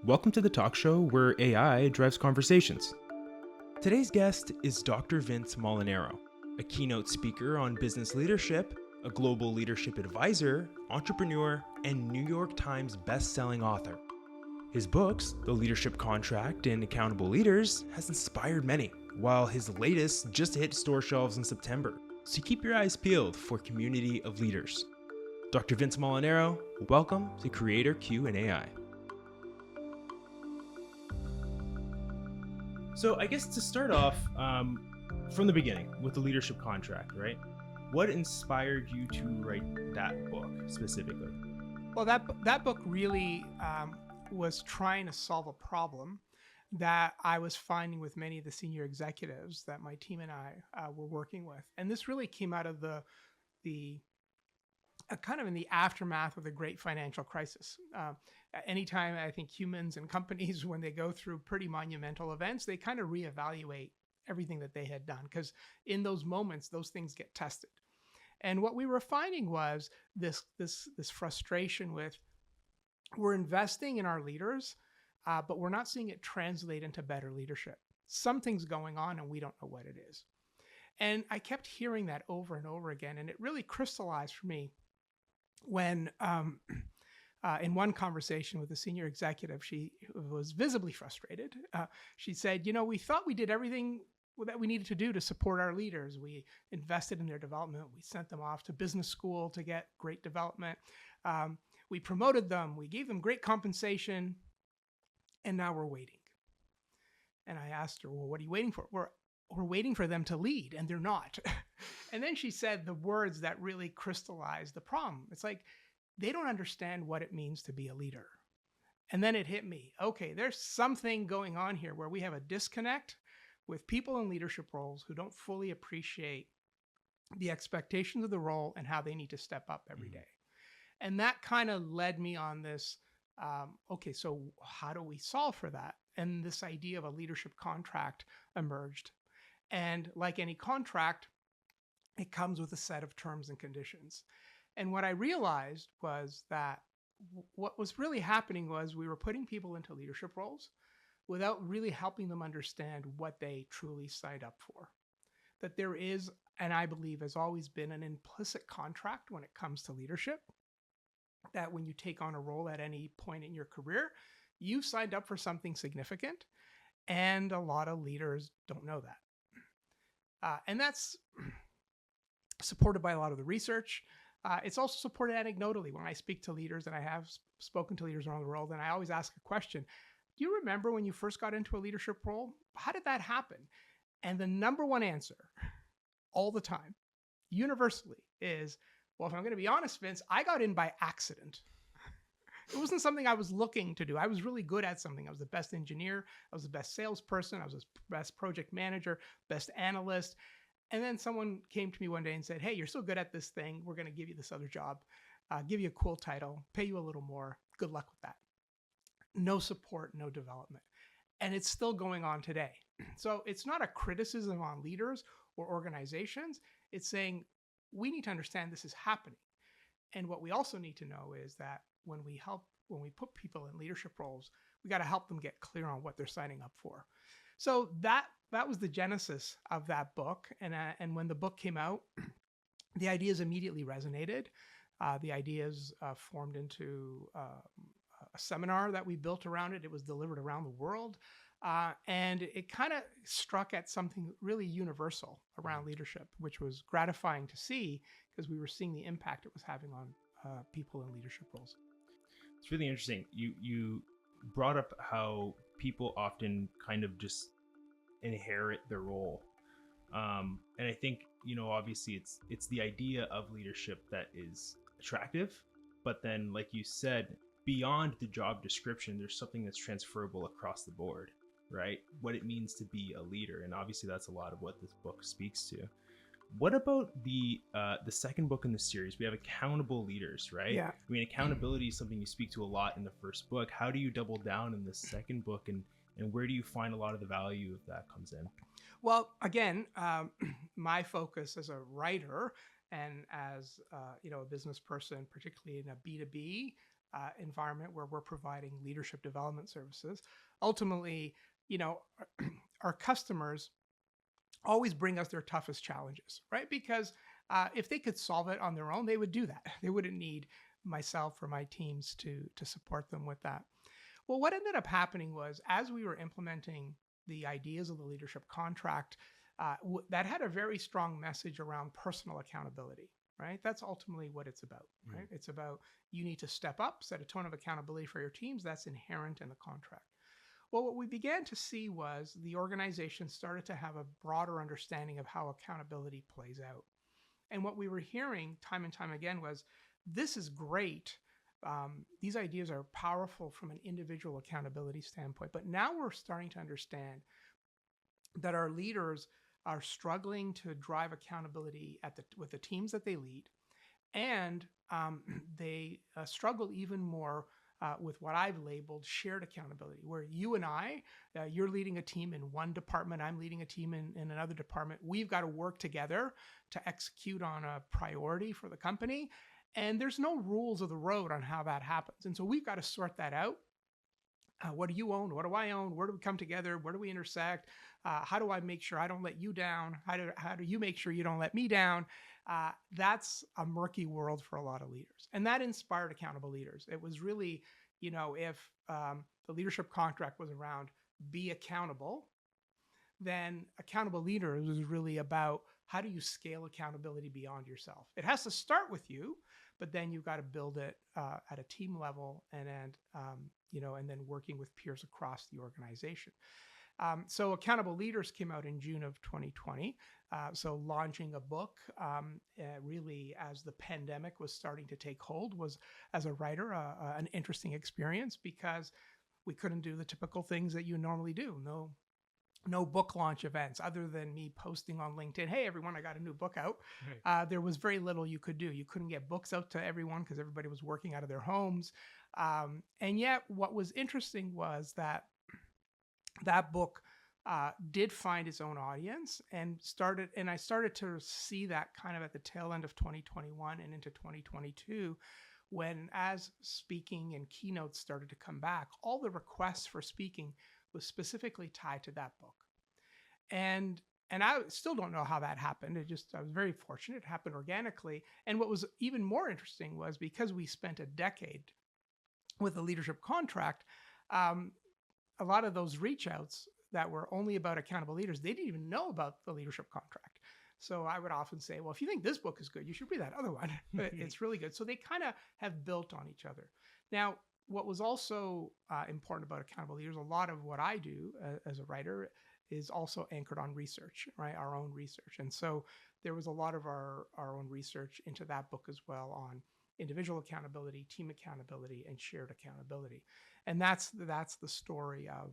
Welcome to the talk show where AI drives conversations. Today's guest is Dr. Vince Molinaro, a keynote speaker on business leadership, a global leadership advisor, entrepreneur, and New York Times best-selling author. His books, The Leadership Contract and Accountable Leaders, has inspired many, while his latest just hit store shelves in September. So keep your eyes peeled for Community of Leaders. Dr. Vince Molinaro, welcome to Creator Q and AI. So I guess to start off from the beginning with the leadership contract, right? What inspired you to write that book specifically? Well, that book really was trying to solve a problem that I was finding with many of the senior executives that my team and I were working with, and this really came out of the kind of in the aftermath of the great financial crisis. Anytime I think humans and companies, when they go through pretty monumental events, they kind of reevaluate everything that they had done, because in those moments, those things get tested. And what we were finding was this frustration with, we're investing in our leaders, but we're not seeing it translate into better leadership. Something's going on and we don't know what it is. And I kept hearing that over and over again, and it really crystallized for me when in one conversation with a senior executive, she was visibly frustrated. She said, we thought we did everything that we needed to do to support our leaders. We invested in their development. We sent them off to business school to get great development. We promoted them. We gave them great compensation. And now we're waiting. And I asked her, well, what are you waiting for? We're waiting for them to lead, and they're not. And then she said the words that really crystallized the problem. It's like, they don't understand what it means to be a leader. And then it hit me. Okay, there's something going on here where we have a disconnect with people in leadership roles who don't fully appreciate the expectations of the role and how they need to step up every day. And that kind of led me on this, okay, so how do we solve for that? And this idea of a leadership contract emerged. And like any contract, it comes with a set of terms and conditions. And what I realized was that what was really happening was we were putting people into leadership roles without really helping them understand what they truly signed up for. That there is, and I believe has always been, an implicit contract when it comes to leadership, that when you take on a role at any point in your career, you've signed up for something significant, and a lot of leaders don't know that. And that's supported by a lot of the research. It's also supported anecdotally when I speak to leaders, and I have spoken to leaders around the world, and I always ask a question. Do you remember when you first got into a leadership role? How did that happen? And the number one answer all the time, universally, is, well, if I'm going to be honest, Vince, I got in by accident. It wasn't something I was looking to do. I was really good at something. I was the best engineer. I was the best salesperson. I was the best project manager, best analyst. And then someone came to me one day and said, hey, you're so good at this thing. We're going to give you this other job, give you a cool title, pay you a little more. Good luck with that. No support, no development. And it's still going on today. So it's not a criticism on leaders or organizations. It's saying we need to understand this is happening. And what we also need to know is that when we put people in leadership roles, we got to help them get clear on what they're signing up for. So that was the genesis of that book. And when the book came out, the ideas immediately resonated. The ideas formed into a seminar that we built around it. It was delivered around the world. And it kind of struck at something really universal around leadership, which was gratifying to see because we were seeing the impact it was having on people in leadership roles. It's really interesting. You brought up how people often kind of just inherit their role. And I think, obviously it's the idea of leadership that is attractive, but then like you said, beyond the job description, there's something that's transferable across the board, right? What it means to be a leader. And obviously that's a lot of what this book speaks to. What about the second book in the series? We have accountable leaders, right? Yeah. I mean, accountability is something you speak to a lot in the first book. How do you double down in the second book, and where do you find a lot of the value of that comes in? Well, again, my focus as a writer and as a business person, particularly in a B2B environment where we're providing leadership development services. Ultimately, our customers always bring us their toughest challenges, right? Because if they could solve it on their own, they would do that. They wouldn't need myself or my teams to support them with that. Well, what ended up happening was as we were implementing the ideas of the leadership contract, that had a very strong message around personal accountability, right? That's ultimately what it's about, right? It's about you need to step up, set a tone of accountability for your teams. That's inherent in the contract. Well, what we began to see was the organization started to have a broader understanding of how accountability plays out. And what we were hearing time and time again was, this is great. These ideas are powerful from an individual accountability standpoint. But now we're starting to understand that our leaders are struggling to drive accountability with the teams that they lead. And they struggle even more with what I've labeled shared accountability, where you and I, you're leading a team in one department, I'm leading a team in another department. We've got to work together to execute on a priority for the company. And there's no rules of the road on how that happens. And so we've got to sort that out. What do you own? What do I own? Where do we come together? Where do we intersect? How do I make sure I don't let you down? How do you make sure you don't let me down? That's a murky world for a lot of leaders. And that inspired accountable leaders. It was really, if the leadership contract was around be accountable, then accountable leaders was really about how do you scale accountability beyond yourself? It has to start with you, but then you've got to build it at a team level and then working with peers across the organization. So Accountable Leaders came out in June of 2020. So launching a book really as the pandemic was starting to take hold was, as a writer, an interesting experience because we couldn't do the typical things that you normally do. No book launch events other than me posting on LinkedIn, hey, everyone, I got a new book out. Right. There was very little you could do. You couldn't get books out to everyone because everybody was working out of their homes. And yet what was interesting was that book did find its own audience and I started to see that kind of at the tail end of 2021 and into 2022 when, as speaking and keynotes started to come back, all the requests for speaking was specifically tied to that book. And I still don't know how that happened. I was very fortunate. It happened organically. And what was even more interesting was because we spent a decade with the leadership contract, a lot of those reach outs that were only about accountable leaders, they didn't even know about the leadership contract. So I would often say, well, if you think this book is good, you should read that other one. It's really good. So they kind of have built on each other. Now, what was also important about accountable leaders, a lot of what I do as a writer is also anchored on research, right? Our own research. And so there was a lot of our own research into that book as well on individual accountability, team accountability, and shared accountability. And that's the story of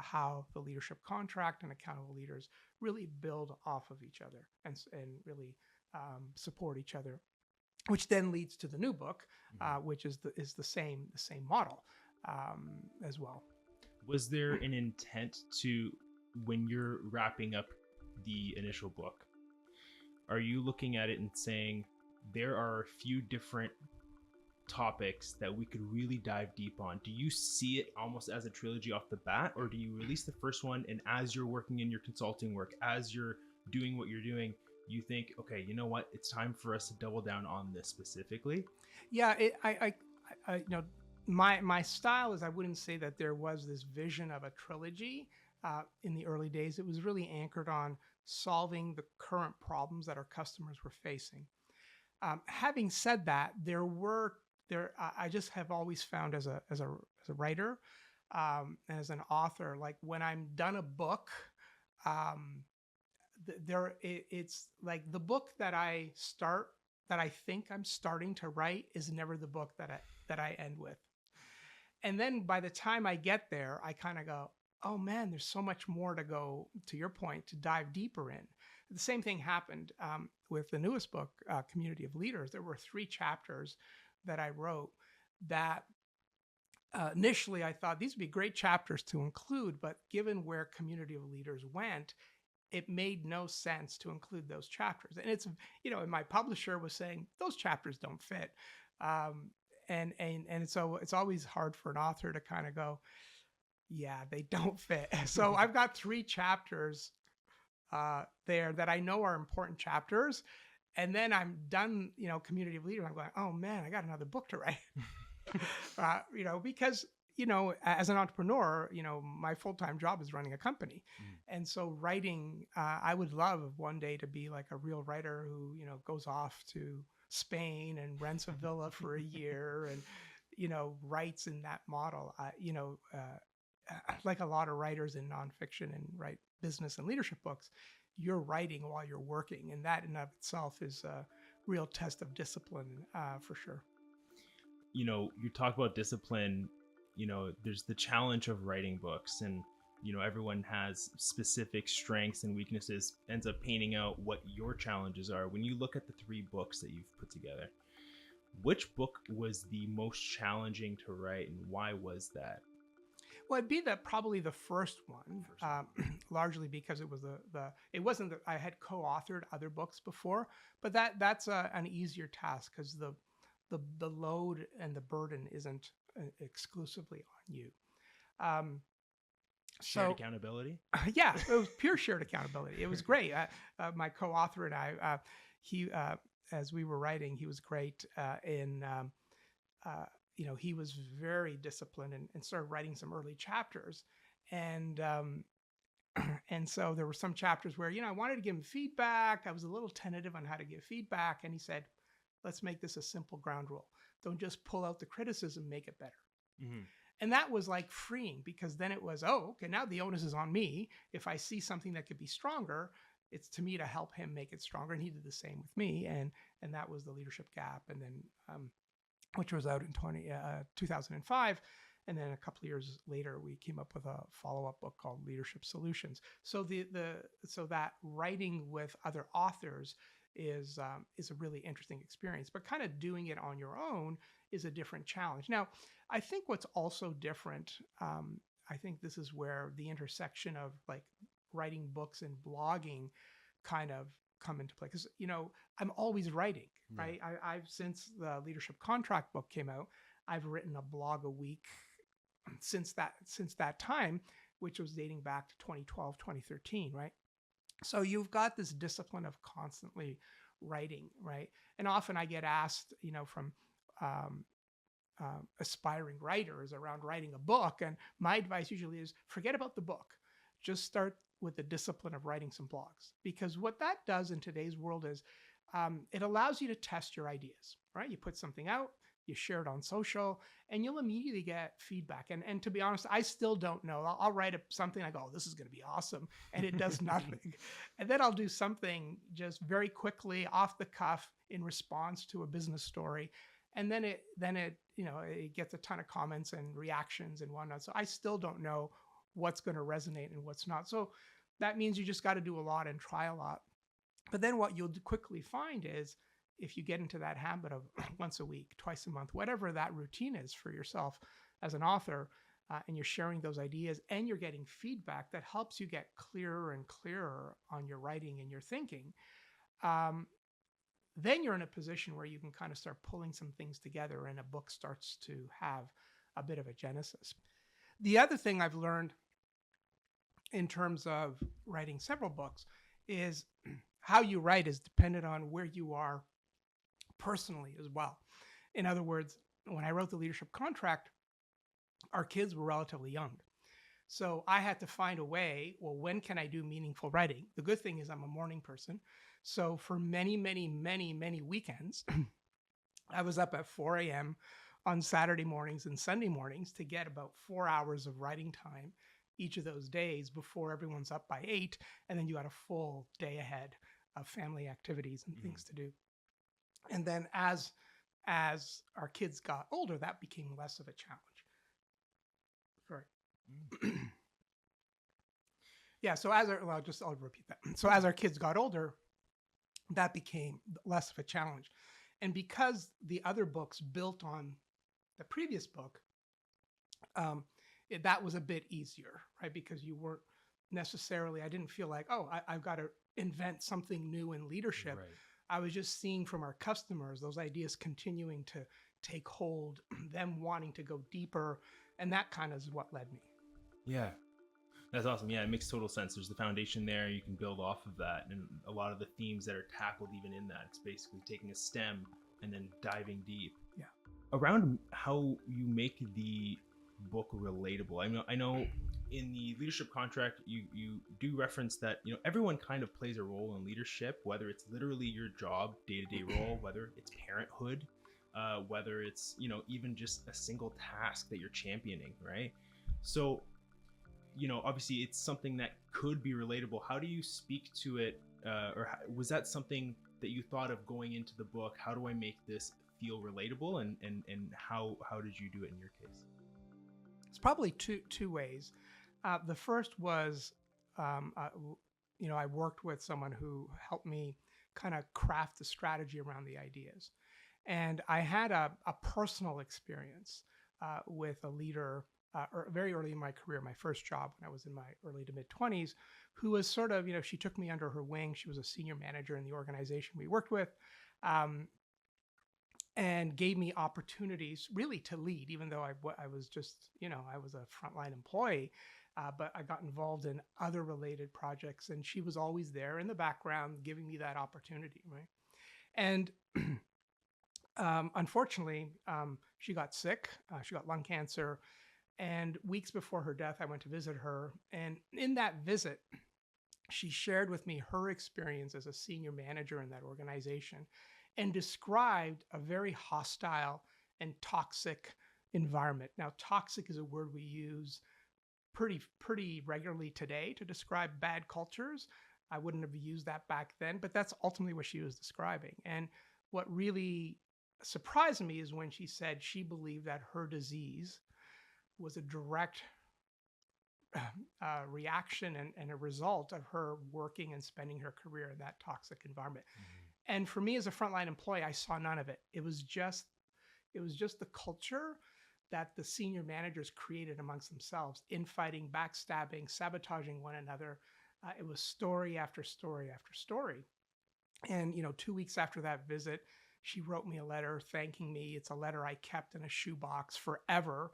how the leadership contract and accountable leaders really build off of each other and really support each other, which then leads to the new book, which is the same model as well. Was there an intent to, when you're wrapping up the initial book, are you looking at it and saying there are a few different topics that we could really dive deep on? Do you see it almost as a trilogy off the bat, or do you release the first one and as you're working in your consulting work, as you're doing what you're doing, you think, okay, you know what, it's time for us to double down on this specifically? Yeah, my style is, I wouldn't say that there was this vision of a trilogy in the early days. It was really anchored on solving the current problems that our customers were facing. Having said that, I just have always found as a writer, as an author, like when I'm done a book, it's like the book that I think I'm starting to write is never the book that I end with. And then by the time I get there, I kind of go, oh man, there's so much more to go, to your point, to dive deeper in. The same thing happened with the newest book, Community of Leaders. There were 3 chapters that I wrote that initially I thought these would be great chapters to include, but given where Community of Leaders went, it made no sense to include those chapters. And it's, and my publisher was saying, those chapters don't fit. And so it's always hard for an author to kind of go, yeah, they don't fit. So I've got 3 chapters there that I know are important chapters. And then I'm done, community of leaders. I'm going, oh man, I got another book to write. Because, as an entrepreneur, my full-time job is running a company. And so writing, I would love one day to be like a real writer who, goes off to Spain and rents a villa for a year and, writes in that model. Like a lot of writers in nonfiction and write business and leadership books, you're writing while you're working. And that in of itself is a real test of discipline, for sure. You talk about discipline, there's the challenge of writing books, and, everyone has specific strengths and weaknesses, ends up painting out what your challenges are. When you look at the 3 books that you've put together, which book was the most challenging to write, and why was that? Well, it'd be probably the first one, largely because it was it wasn't that I had co-authored other books before, but that's an easier task because the load and the burden isn't exclusively on you. Shared accountability? Yeah, it was pure shared accountability. It was great. My co-author and I, he, as we were writing, he was great he was very disciplined and started writing some early chapters. And so there were some chapters where, I wanted to give him feedback. I was a little tentative on how to give feedback. And he said, let's make this a simple ground rule. Don't just pull out the criticism, make it better. Mm-hmm. And that was like freeing, because then it was, okay, now the onus is on me. If I see something that could be stronger, it's to me to help him make it stronger. And he did the same with me. And that was the Leadership Gap. And then, which was out in 2005. And then a couple of years later, we came up with a follow-up book called Leadership Solutions. So so that writing with other authors is a really interesting experience, but kind of doing it on your own is a different challenge. Now, I think what's also different, I think this is where the intersection of like writing books and blogging kind of come into play, because I'm always writing, right? I've since the Leadership Contract book came out, I've written a blog a week since that time, which was dating back to 2012, 2013, right? So you've got this discipline of constantly writing, right? And often I get asked, from aspiring writers around writing a book, and my advice usually is forget about the book, just start with the discipline of writing some blogs, because what that does in today's world is it allows you to test your ideas, right? You put something out, you share it on social, and you'll immediately get feedback. And to be honest, I still don't know. I'll write something, I go, oh, this is going to be awesome, and it does nothing. And then I'll do something just very quickly off the cuff in response to a business story, and then it gets a ton of comments and reactions and whatnot. So I still don't know what's going to resonate and what's not. So that means you just got to do a lot and try a lot. But then what you'll quickly find is, if you get into that habit of once a week, twice a month, whatever that routine is for yourself as an author, and you're sharing those ideas and you're getting feedback that helps you get clearer and clearer on your writing and your thinking, then you're in a position where you can kind of start pulling some things together and a book starts to have a bit of a genesis. The other thing I've learned in terms of writing several books is how you write is dependent on where you are personally as well. In other words, when I wrote the Leadership Contract, our kids were relatively young. So I had to find a way, well, when can I do meaningful writing? The good thing is I'm a morning person. So for many, many, many, many weekends, I was up at 4 a.m. on Saturday mornings and Sunday mornings to get about 4 hours of writing time each of those days before everyone's up by 8. And then you got a full day ahead of family activities and things to do. And then as our kids got older, that became less of a challenge. Sorry. Yeah, so I'll repeat that. So as our kids got older, that became less of a challenge. And because the other books built on the previous book, that was a bit easier, right? Because you weren't necessarily, I didn't feel like, I've got to invent something new in leadership. Right. I was just seeing from our customers those ideas continuing take hold, them wanting to go deeper. And that kind of is what led me. Yeah. That's awesome. Yeah, it makes total sense. There's the foundation there. You can build off of that. And a lot of the themes that are tackled even in that, it's basically taking a stem and then diving deep. Yeah. Around how you make the book relatable. I know in the leadership contract, you do reference that, everyone kind of plays a role in leadership, whether it's literally your job, day-to-day role, whether it's parenthood, whether it's, even just a single task that you're championing, right? So, obviously it's something that could be relatable. How do you speak to it? Was that something that you thought of going into the book? How do I make this feel relatable? And how did you do it in your case? It's probably two ways. The first was, I worked with someone who helped me kind of craft the strategy around the ideas. And I had a personal experience with a leader very early in my career, my first job when I was in my early to mid 20s, who was sort of, she took me under her wing. She was a senior manager in the organization we worked with, and gave me opportunities really to lead, even though I was just, I was a frontline employee, but I got involved in other related projects, and she was always there in the background giving me that opportunity, right? And unfortunately, she got sick. She got lung cancer. And weeks before her death, I went to visit her. And in that visit, she shared with me her experience as a senior manager in that organization and described a very hostile and toxic environment. Now, toxic is a word we use pretty regularly today to describe bad cultures. I wouldn't have used that back then, but that's ultimately what she was describing. And what really surprised me is when she said she believed that her disease was a direct reaction and a result of her working and spending her career in that toxic environment. Mm-hmm. And for me as a frontline employee, I saw none of it. It was just the culture that the senior managers created amongst themselves, infighting, backstabbing, sabotaging one another. It was story after story after story. And 2 weeks after that visit, she wrote me a letter thanking me. It's a letter I kept in a shoebox forever.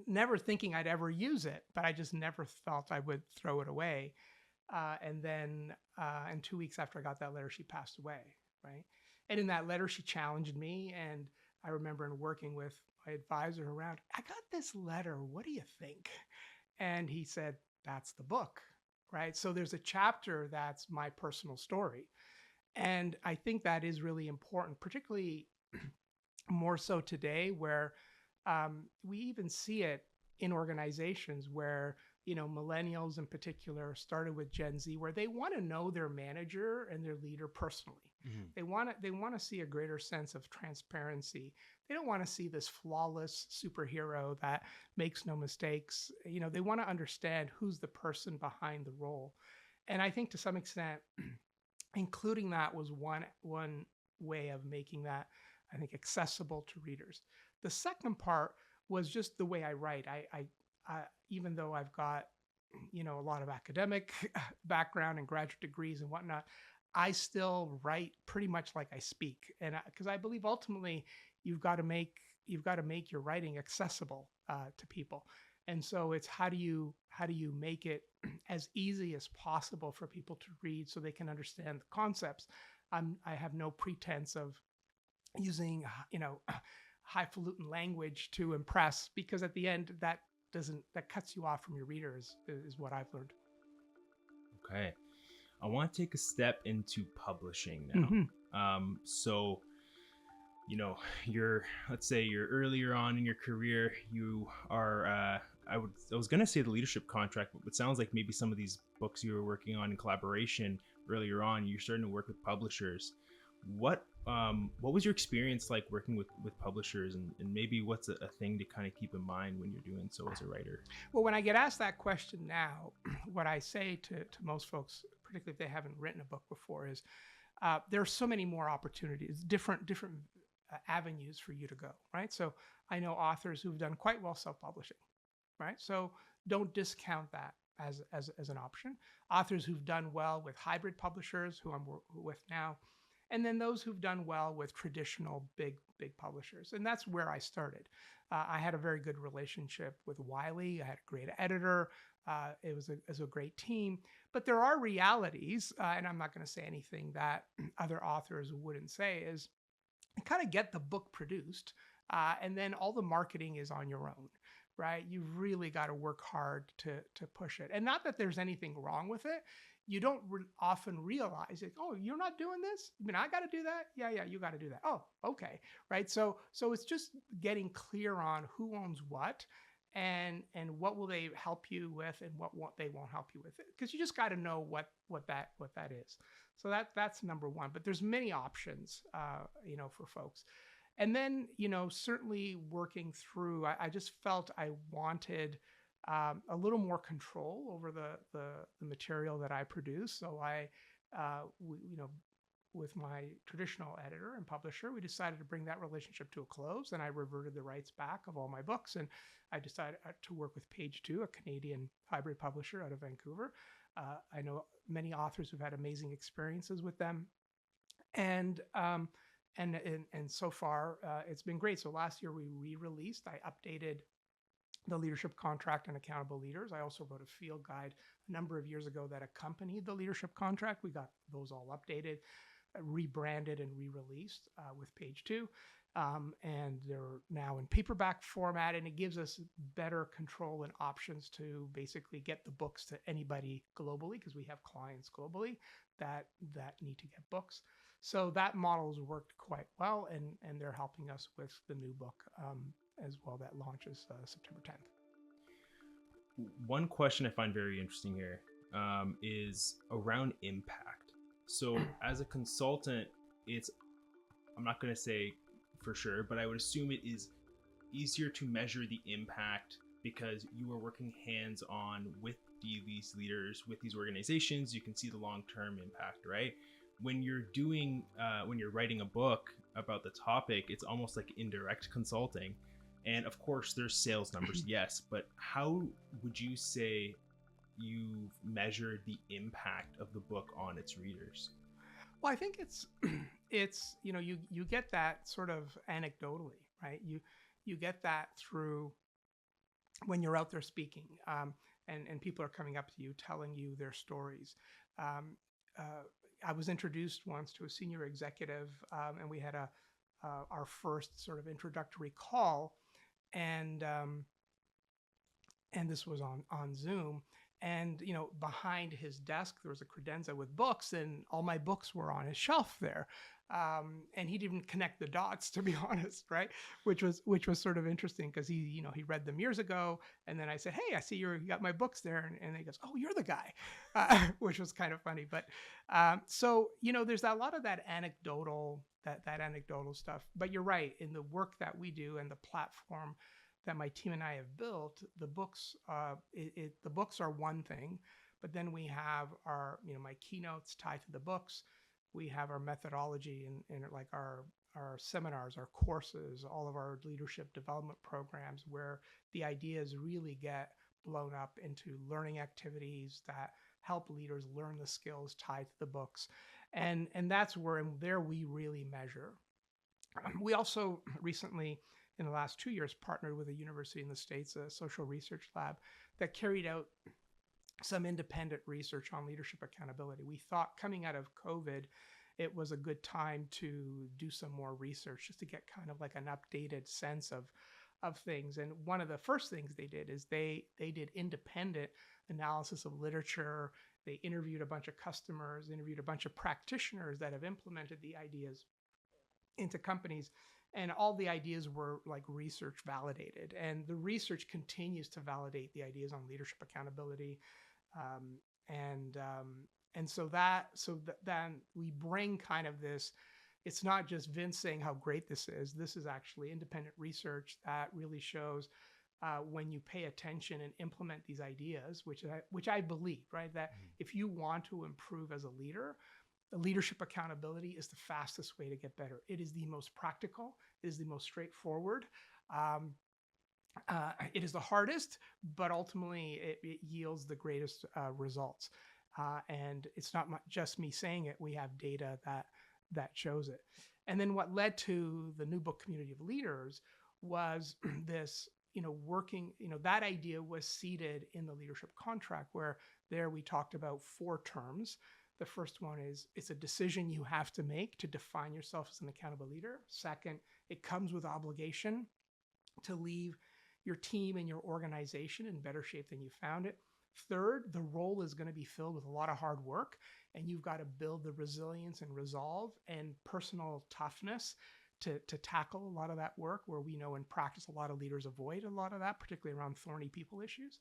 Never thinking I'd ever use it, but I just never felt I would throw it away. And then, and 2 weeks after I got that letter, she passed away, right? And in that letter, she challenged me. And I remember in working with my advisor around, I got this letter. What do you think? And he said, that's the book, right? So there's a chapter that's my personal story. And I think that is really important, particularly more so today where we even see it in organizations where, millennials in particular started with Gen Z, where they want to know their manager and their leader personally. Mm-hmm. They want to see a greater sense of transparency. They don't want to see this flawless superhero that makes no mistakes. They want to understand who's the person behind the role. And I think to some extent, including that was one way of making that, I think, accessible to readers. The second part was just the way I write. I even though I've got, a lot of academic background and graduate degrees and whatnot, I still write pretty much like I speak. And because I believe ultimately you've got to make your writing accessible to people. And so it's how do you make it as easy as possible for people to read so they can understand the concepts. I have no pretense of using, highfalutin language to impress, because at the end that cuts you off from your readers is what I've learned. Okay. I want to take a step into publishing now. Mm-hmm. So, let's say you're earlier on in your career, you are, I was going to say the leadership contract, but it sounds like maybe some of these books you were working on in collaboration earlier on, you're starting to work with publishers. What was your experience like working with publishers, and maybe what's a thing to kind of keep in mind when you're doing so as a writer? Well, when I get asked that question now, what I say to most folks, particularly if they haven't written a book before, is there are so many more opportunities, different avenues for you to go, right? So I know authors who've done quite well self-publishing, right? So don't discount that as an option. Authors who've done well with hybrid publishers, who I'm with now, and then those who've done well with traditional big publishers. And that's where I started. I had a very good relationship with Wiley. I had a great editor. It was a great team. But there are realities, and I'm not going to say anything that other authors wouldn't say, is kind of get the book produced, and then all the marketing is on your own, right? You've really got to work hard to push it. And not that there's anything wrong with it. You don't often realize it. Oh, you're not doing this? I mean, I got to do that? Yeah, you got to do that. Oh, okay, right? So it's just getting clear on who owns what, and what will they help you with, and what they won't help you with, because you just got to know what that is. So that's number one. But there's many options, for folks. And then, certainly working through, I just felt I wanted a little more control over the material that I produce. So with my traditional editor and publisher, we decided to bring that relationship to a close, and I reverted the rights back of all my books. And I decided to work with Page Two, a Canadian hybrid publisher out of Vancouver. I know many authors who've had amazing experiences with them, and so far it's been great. So last year we re-released. I updated the leadership contract and accountable leaders. I also wrote a field guide a number of years ago that accompanied the leadership contract. We got those all updated, rebranded, and re-released with Page Two. And they're now in paperback format, and it gives us better control and options to basically get the books to anybody globally, because we have clients globally that need to get books. So that model has worked quite well, and they're helping us with the new book as well that launches September 10th. One question I find very interesting here is around impact. So as a consultant, I'm not going to say for sure, but I would assume it is easier to measure the impact because you are working hands-on with these leaders, with these organizations. You can see the long-term impact, right? When you're writing a book about the topic, it's almost like indirect consulting. And of course, there's sales numbers, yes, but how would you say you've measured the impact of the book on its readers? Well, I think it's you get that sort of anecdotally, right? You get that through when you're out there speaking, and people are coming up to you telling you their stories. I was introduced once to a senior executive, and we had our first sort of introductory call, and this was on Zoom. And behind his desk there was a credenza with books, and all my books were on his shelf there. And he didn't connect the dots, to be honest, right? Which was sort of interesting, because he read them years ago, and then I said, "Hey, I see you got my books there," and he goes, "Oh, you're the guy," which was kind of funny. But so there's a lot of that anecdotal stuff. But you're right, in the work that we do and the platform that my team and I have built, the books the books are one thing, but then we have our my keynotes tied to the books. We have our methodology and like our seminars, our courses, all of our leadership development programs, where the ideas really get blown up into learning activities that help leaders learn the skills tied to the books. And that's where we really measure. We also recently, in the last 2 years, partnered with a university in the States, a social research lab, that carried out some independent research on leadership accountability. We thought coming out of COVID, it was a good time to do some more research, just to get kind of like an updated sense of things. And one of the first things they did is they did independent analysis of literature. They interviewed a bunch of customers, interviewed a bunch of practitioners that have implemented the ideas into companies. And all the ideas were like research validated, and the research continues to validate the ideas on leadership accountability. So then we bring kind of this. It's not just Vince saying how great this is. This is actually independent research that really shows when you pay attention and implement these ideas, which I believe, right, that if you want to improve as a leader, the leadership accountability is the fastest way to get better. It is the most practical. It is the most straightforward. It is the hardest, but ultimately it yields the greatest results. And it's not just me saying it. We have data that shows it. And then what led to the new book, Community of Leaders, was this, working, that idea was seated in the leadership contract, where there we talked about 4 terms. The first one is it's a decision you have to make to define yourself as an accountable leader. Second, it comes with obligation to leave your team and your organization in better shape than you found it. Third, the role is going to be filled with a lot of hard work, and you've got to build the resilience and resolve and personal toughness to tackle a lot of that work, where we know in practice a lot of leaders avoid a lot of that, particularly around thorny people issues.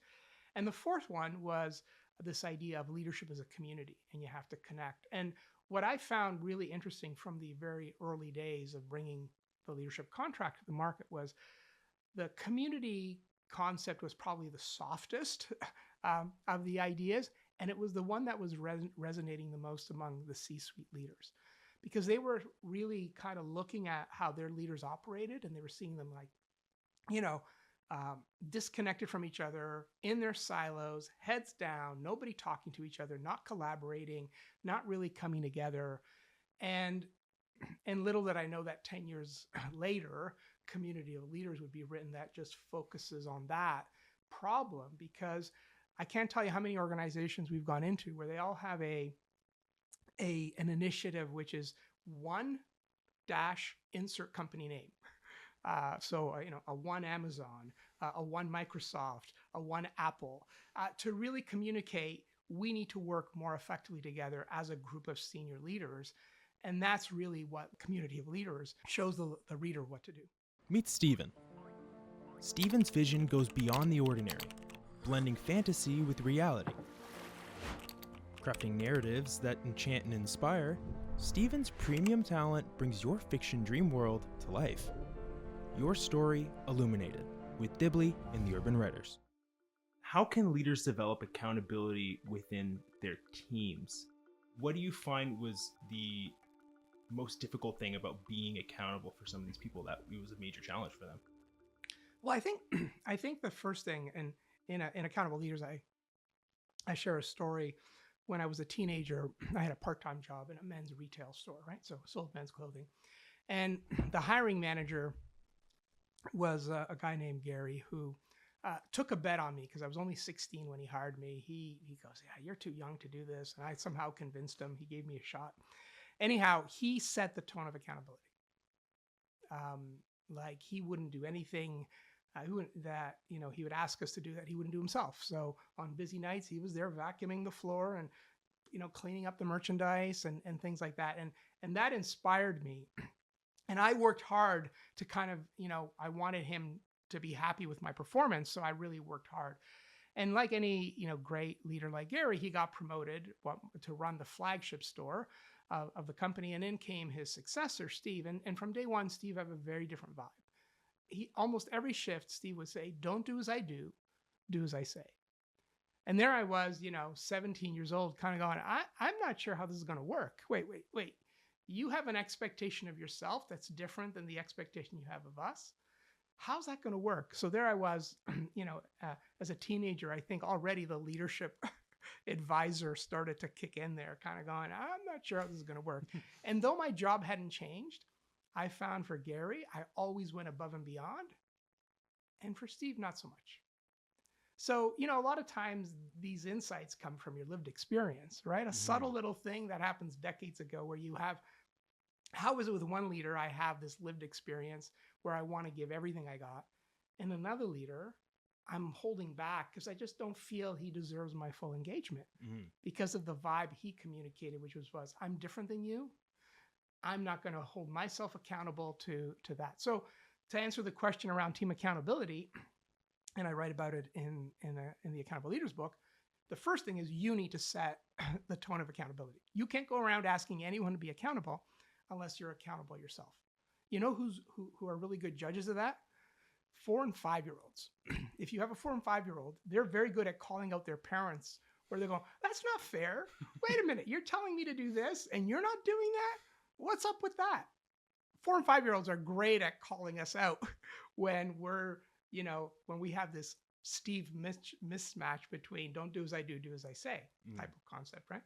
And the fourth one was this idea of leadership as a community, and you have to connect. And what I found really interesting from the very early days of bringing the leadership contract to the market was the community concept was probably the softest of the ideas, and it was the one that was resonating the most among the C-suite leaders, because they were really kind of looking at how their leaders operated, and they were seeing them like, disconnected from each other, in their silos, heads down, nobody talking to each other, not collaborating, not really coming together. And little did I know that 10 years later, Community of Leaders would be written that just focuses on that problem, because I can't tell you how many organizations we've gone into where they all have an initiative which is one dash insert company name. So a one Amazon, a one Microsoft, a one Apple, to really communicate we need to work more effectively together as a group of senior leaders. And that's really what Community of Leaders shows the reader what to do. Meet Steven. Steven's vision goes beyond the ordinary, blending fantasy with reality. Crafting narratives that enchant and inspire, Steven's premium talent brings your fiction dream world to life. Your story illuminated with Dibbly and the Urban Writers. How can leaders develop accountability within their teams? What do you find was the most difficult thing about being accountable for some of these people that it was a major challenge for them? Well, I think the first thing, and in Accountable Leaders, I share a story. When I was a teenager, I had a part-time job in a men's retail store, right? So sold men's clothing. And the hiring manager was a guy named Gary, who took a bet on me because I was only 16 when he hired me. He goes, "Yeah, you're too young to do this." And I somehow convinced him. He gave me a shot. Anyhow, he set the tone of accountability. Like he wouldn't do anything that, he would ask us to do that he wouldn't do himself. So on busy nights, he was there vacuuming the floor and, cleaning up the merchandise and things like that. And that inspired me. And I worked hard to kind of, I wanted him to be happy with my performance. So I really worked hard. And like any, great leader like Gary, he got promoted to run the flagship store of the company. And in came his successor, Steve. And from day one, Steve had a very different vibe. He almost every shift, Steve would say, "Don't do as I do, do as I say." And there I was, 17 years old, kind of going, I'm not sure how this is going to work. Wait. You have an expectation of yourself that's different than the expectation you have of us. How's that going to work? So there I was, as a teenager, I think already the leadership advisor started to kick in there, kind of going, I'm not sure how this is going to work. And though my job hadn't changed, I found for Gary, I always went above and beyond. And for Steve, not so much. So, a lot of times these insights come from your lived experience, right? A subtle little thing that happens decades ago where you have, how is it with one leader, I have this lived experience where I want to give everything I got. And another leader, I'm holding back because I just don't feel he deserves my full engagement because of the vibe he communicated, which was I'm different than you. I'm not going to hold myself accountable to that. So to answer the question around team accountability, and I write about it in the Accountable Leaders book, the first thing is you need to set the tone of accountability. You can't go around asking anyone to be accountable unless you're accountable yourself. You know who are really good judges of that? 4 and 5-year-olds. If you have a 4 and 5-year-old, they're very good at calling out their parents where they're going, "That's not fair. Wait a minute, you're telling me to do this and you're not doing that? What's up with that?" 4 and 5-year-olds are great at calling us out when we're, when we have this Steve mismatch between don't do as I do as I say type of concept, right?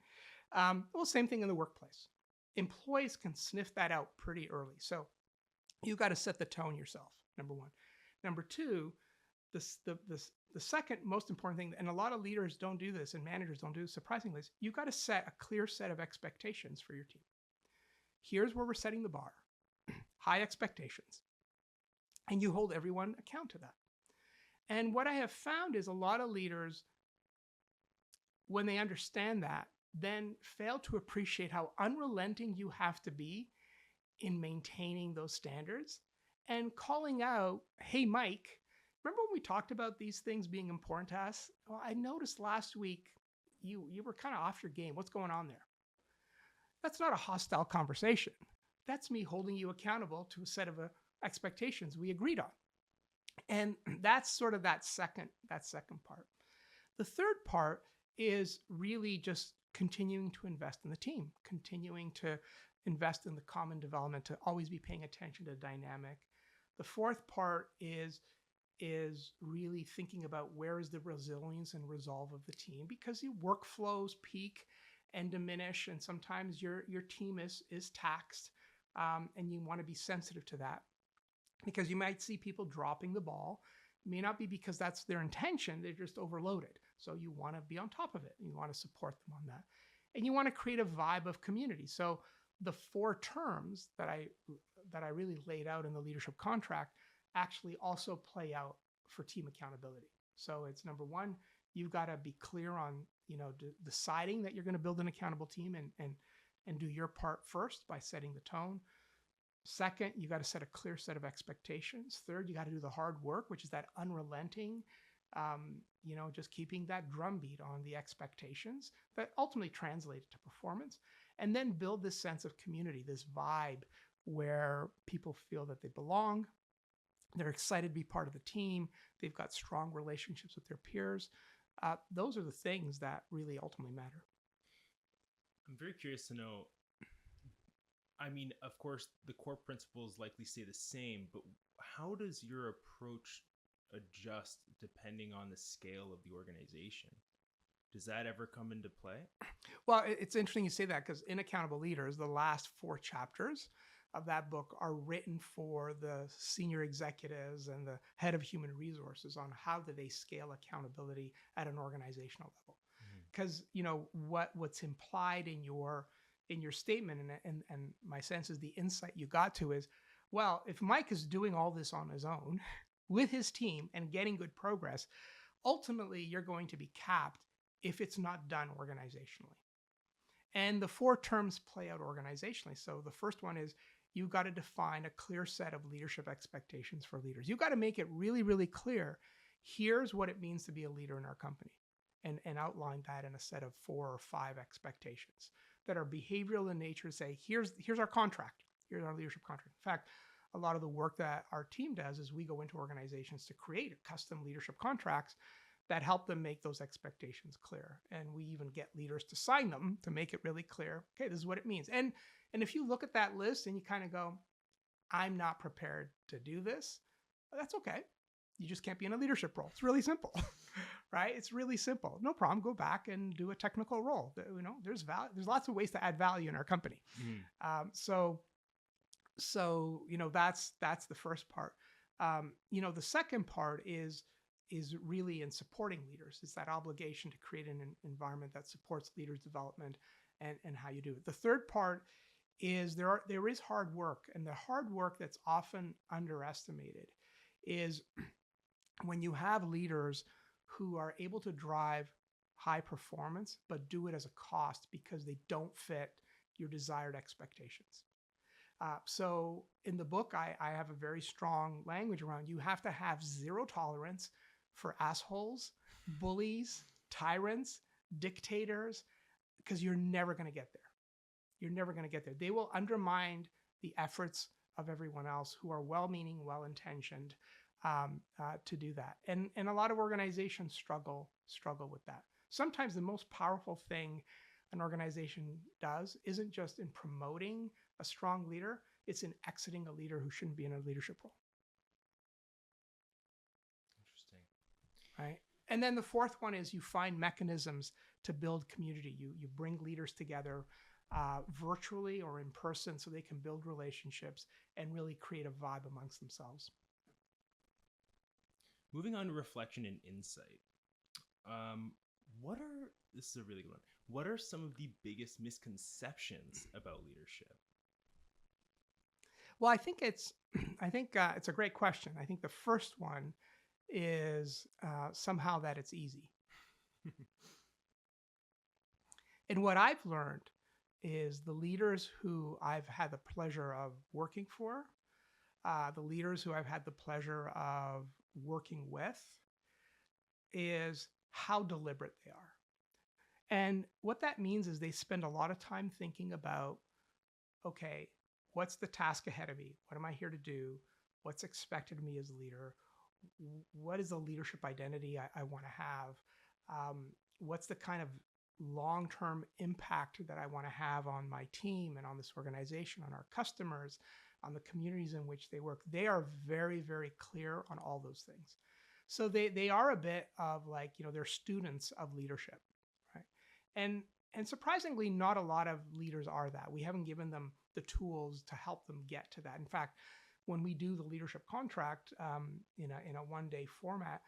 Well, same thing in the workplace. employees can sniff that out pretty early. So you got to set the tone yourself, number one. Number two, the second most important thing, and a lot of leaders don't do this and managers don't do this, surprisingly, is you got to set a clear set of expectations for your team. Here's where we're setting the bar, high expectations, and you hold everyone account to that. And what I have found is a lot of leaders, when they understand that, then fail to appreciate how unrelenting you have to be in maintaining those standards and calling out, hey, Mike, remember when we talked about these things being important to us? Well, I noticed last week you were kind of off your game. What's going on there? That's not a hostile conversation. That's me holding you accountable to a set of expectations we agreed on. And that's sort of that second part. The third part is really just continuing to invest in the team, continuing to invest in the common development, to always be paying attention to dynamic. The fourth part is really thinking about where is the resilience and resolve of the team, because your workflows peak and diminish, and sometimes your team is taxed, and you want to be sensitive to that, because you might see people dropping the ball. It may not be because that's their intention, they're just overloaded. So you want to be on top of it. You want to support them on that. And you want to create a vibe of community. So the 4 terms that I really laid out in the leadership contract actually also play out for team accountability. So it's number 1, you've got to be clear on, deciding that you're going to build an accountable team and do your part first by setting the tone. Second, you got to set a clear set of expectations. Third, you got to do the hard work, which is that unrelenting, just keeping that drumbeat on the expectations that ultimately translate to performance. And then build this sense of community, this vibe where people feel that they belong, they're excited to be part of the team, they've got strong relationships with their peers. Those are the things that really ultimately matter. I'm very curious to know, I mean, of course, the core principles likely stay the same, but how does your approach adjust depending on the scale of the organization? Does that ever come into play? Well, it's interesting you say that, because in Accountable Leaders, the last 4 chapters of that book are written for the senior executives and the head of human resources on how do they scale accountability at an organizational level. Because what's implied in your statement, and my sense is the insight you got to is, well, if Mike is doing all this on his own with his team and getting good progress, ultimately you're going to be capped if it's not done organizationally. And the 4 terms play out organizationally. So the first one is you've got to define a clear set of leadership expectations for leaders. You've got to make it really, really clear. Here's what it means to be a leader in our company, and outline that in a set of 4 or 5 expectations that are behavioral in nature. Say, here's our contract. Here's our leadership contract. In fact, a lot of the work that our team does is we go into organizations to create custom leadership contracts that help them make those expectations clear. And we even get leaders to sign them to make it really clear. Okay, this is what it means. And if you look at that list and you kind of go, I'm not prepared to do this, that's okay. You just can't be in a leadership role. It's really simple, right? It's really simple. No problem. Go back and do a technical role. There's value. There's lots of ways to add value in our company. So that's the first part. The second part is really in supporting leaders. It's that obligation to create an environment that supports leaders' development and how you do it. The third part is there is hard work, and the hard work that's often underestimated is when you have leaders who are able to drive high performance but do it as a cost because they don't fit your desired expectations. So in the book, I have a very strong language around you have to have zero tolerance for assholes, bullies, tyrants, dictators, because you're never going to get there. You're never going to get there. They will undermine the efforts of everyone else who are well-meaning, well-intentioned to do that. And a lot of organizations struggle with that. Sometimes the most powerful thing an organization does isn't just in promoting a strong leader, it's in exiting a leader who shouldn't be in a leadership role. Interesting. Right? And then the fourth one is you find mechanisms to build community. You bring leaders together virtually or in person, so they can build relationships and really create a vibe amongst themselves. Moving on to reflection and insight. This is a really good one. What are some of the biggest misconceptions about leadership? Well, I think it's a great question. I think the first one is somehow that it's easy. And what I've learned is the leaders who I've had the pleasure of working for, the leaders who I've had the pleasure of working with, is how deliberate they are. And what that means is they spend a lot of time thinking about, okay, what's the task ahead of me? What am I here to do? What's expected of me as a leader? What is the leadership identity I want to have? What's the kind of long-term impact that I want to have on my team and on this organization, on our customers, on the communities in which they work? They are very, very clear on all those things. So they are a bit of like, they're students of leadership, right? And surprisingly, not a lot of leaders are that. We haven't given them the tools to help them get to that. In fact, when we do the leadership contract in a one-day format,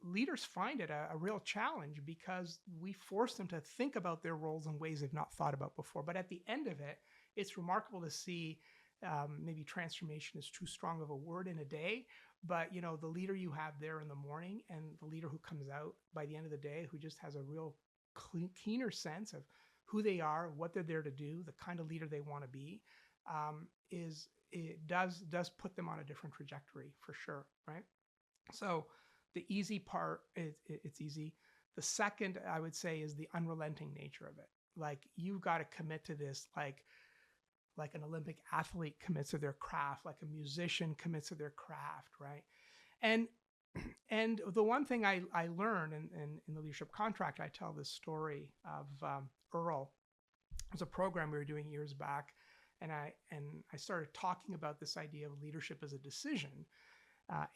leaders find it a real challenge because we force them to think about their roles in ways they've not thought about before. But at the end of it, it's remarkable to see, maybe transformation is too strong of a word in a day, but the leader you have there in the morning and the leader who comes out by the end of the day, who just has a real keener sense of who they are, what they're there to do, the kind of leader they want to be, it does put them on a different trajectory for sure, right? So the easy part, it's easy. The second, I would say, is the unrelenting nature of it. Like, you've got to commit to this, like an Olympic athlete commits to their craft, like a musician commits to their craft, right? And the one thing I learned in the leadership contract, I tell this story of Earl. It was a program we were doing years back, and I started talking about this idea of leadership as a decision.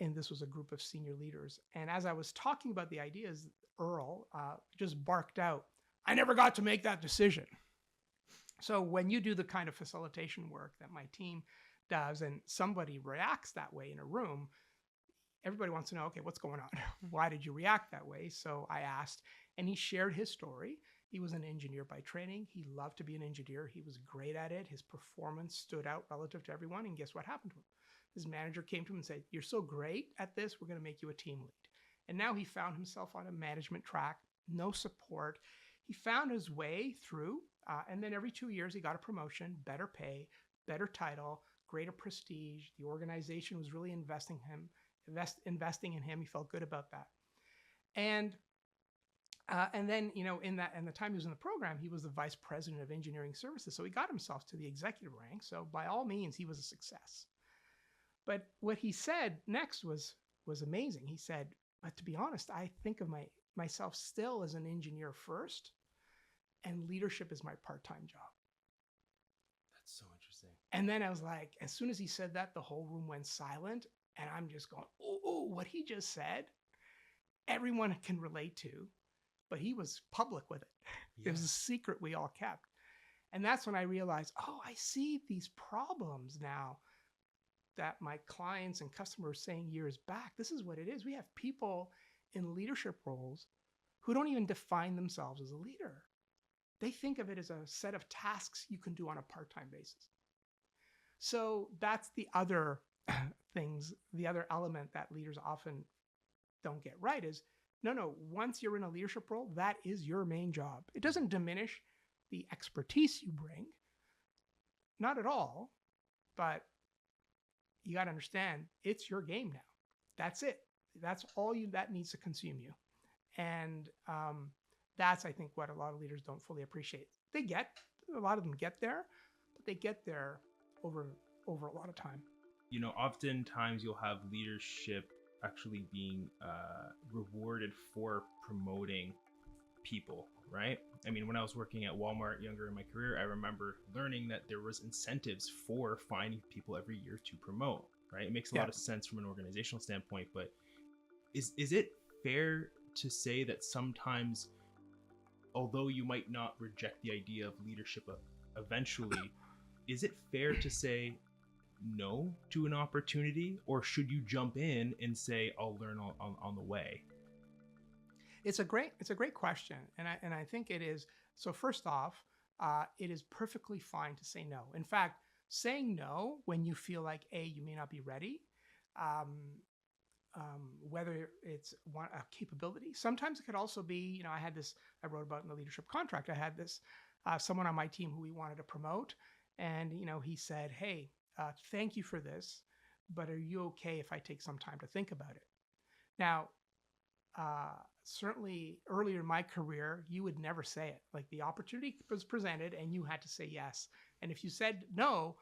And this was a group of senior leaders. And as I was talking about the ideas, Earl just barked out, "I never got to make that decision." So when you do the kind of facilitation work that my team does, and somebody reacts that way in a room, everybody wants to know, okay, what's going on? Why did you react that way? So I asked, and he shared his story. He was an engineer by training. He loved to be an engineer. He was great at it. His performance stood out relative to everyone. And guess what happened to him? His manager came to him and said, "You're so great at this, we're going to make you a team lead." And now he found himself on a management track, no support. He found his way through, and then every 2 years he got a promotion, better pay, better title, greater prestige. The organization was really investing in him. He felt good about that. And then, in the time he was in the program, he was the vice president of engineering services. So he got himself to the executive rank. So by all means, he was a success. But what he said next was amazing. He said, "But to be honest, I think of myself still as an engineer first, and leadership is my part-time job." That's so interesting. And then I was like, as soon as he said that, the whole room went silent. And I'm just going, oh, what he just said, everyone can relate to, but he was public with it. Yeah. It was a secret we all kept. And that's when I realized, oh, I see these problems now that my clients and customers were saying years back. This is what it is. We have people in leadership roles who don't even define themselves as a leader. They think of it as a set of tasks you can do on a part-time basis. So that's the other the other element that leaders often don't get right is, no, once you're in a leadership role, that is your main job. It doesn't diminish the expertise you bring, not at all, but you got to understand it's your game now. That's it. That's all that needs to consume you. And that's, I think, what a lot of leaders don't fully appreciate. A lot of them get there, but they get there over a lot of time. Oftentimes you'll have leadership actually being rewarded for promoting people, right? I mean, when I was working at Walmart younger in my career, I remember learning that there was incentives for finding people every year to promote, right? It makes a lot of sense from an organizational standpoint, but is it fair to say that sometimes, although you might not reject the idea of leadership eventually, is it fair to say no to an opportunity, or should you jump in and say, I'll learn on the way? It's a great question, and I think it is. So first off, it is perfectly fine to say no. In fact, saying no when you feel like you may not be ready, um, whether it's a capability. Sometimes it could also be, I wrote about in the leadership contract. I had this someone on my team who we wanted to promote, and he said, "Hey, thank you for this, but are you okay if I take some time to think about it?" Now, certainly earlier in my career, you would never say it. Like, the opportunity was presented and you had to say yes. And if you said no,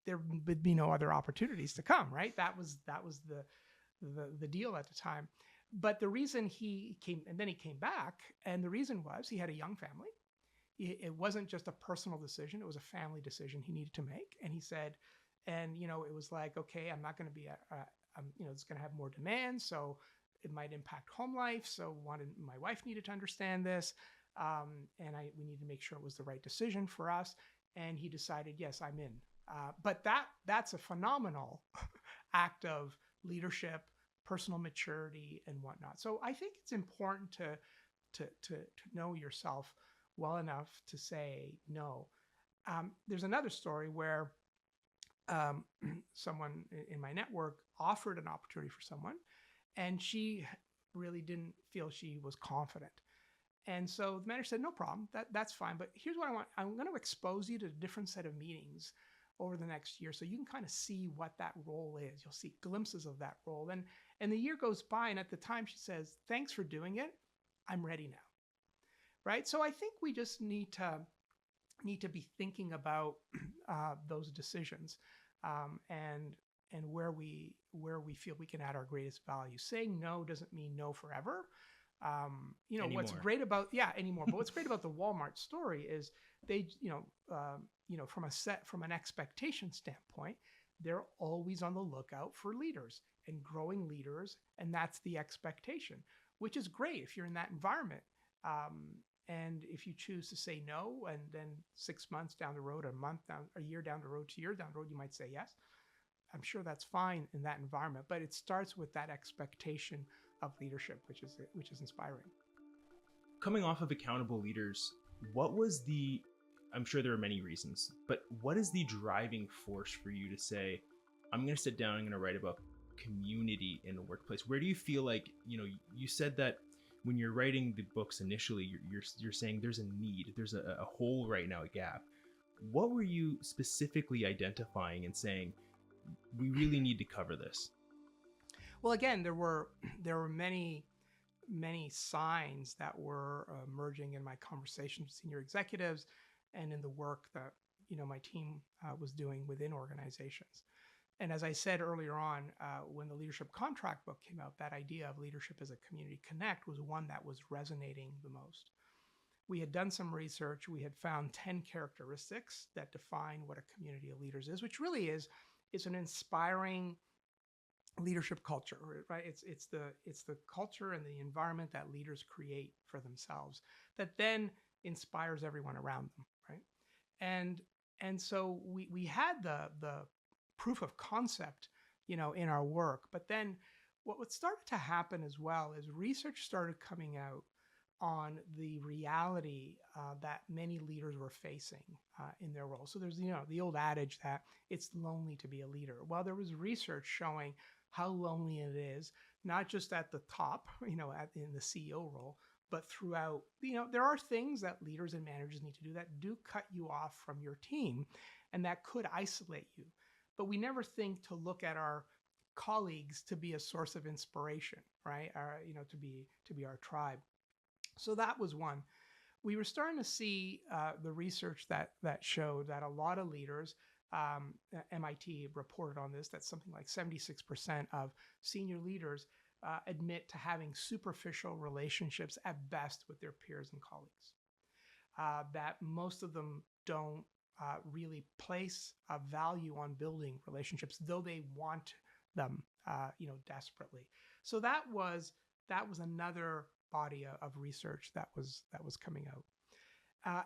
there would be no other opportunities to come, right? That was the deal at the time. But the reason he came, and then he came back, and the reason was he had a young family. It wasn't just a personal decision, it was a family decision he needed to make. And he said, and it was like, okay, I'm not going to be it's going to have more demands, so it might impact home life. So my wife needed to understand this, and we needed to make sure it was the right decision for us. And he decided, yes, I'm in. But that's a phenomenal act of leadership, personal maturity, and whatnot. So I think it's important to know yourself well enough to say no. There's another story where someone in my network offered an opportunity for someone, and she really didn't feel she was confident. And so the manager said, no problem, that's fine. But here's what I want. I'm going to expose you to a different set of meetings over the next year so you can kind of see what that role is. You'll see glimpses of that role. And the year goes by, and at the time she says, thanks for doing it. I'm ready now. Right? So I think we just need to be thinking about those decisions, and where we feel we can add our greatest value. Saying no doesn't mean no forever. Anymore. What's great about anymore. But what's great about the Walmart story is they, from an expectation standpoint, they're always on the lookout for leaders and growing leaders, and that's the expectation, which is great if you're in that environment. And if you choose to say no, and then 6 months down the road, a year down the road, 2 years down the road, you might say yes. I'm sure that's fine in that environment, but it starts with that expectation of leadership, which is inspiring. Coming off of Accountable Leaders, I'm sure there are many reasons, but what is the driving force for you to say, I'm going to sit down, I'm going to write about community in the workplace? Where do you feel like, you said that when you're writing the books initially, you're saying there's a need, there's a hole right now, a gap. What were you specifically identifying and saying, we really need to cover this? Well, again, there were many signs that were emerging in my conversations with senior executives and in the work that my team was doing within organizations. And as I said earlier on, when the leadership contract book came out, that idea of leadership as a community connect was one that was resonating the most. We had done some research. We had found 10 characteristics that define what a community of leaders is, which really is an inspiring leadership culture, right? It's the culture and the environment that leaders create for themselves that then inspires everyone around them, right? And so we had the proof of concept, in our work, but then what started to happen as well is research started coming out on the reality that many leaders were facing in their role. So there's the old adage that it's lonely to be a leader. Well, there was research showing how lonely it is, not just at the top, in the CEO role, but throughout. There are things that leaders and managers need to do that do cut you off from your team, and that could isolate you. But we never think to look at our colleagues to be a source of inspiration, right? To be our tribe. So that was one. We were starting to see the research that showed that a lot of leaders, MIT reported on this, that something like 76% of senior leaders admit to having superficial relationships at best with their peers and colleagues. That most of them don't really place a value on building relationships, though they want them, desperately. So that was another body of research that was coming out.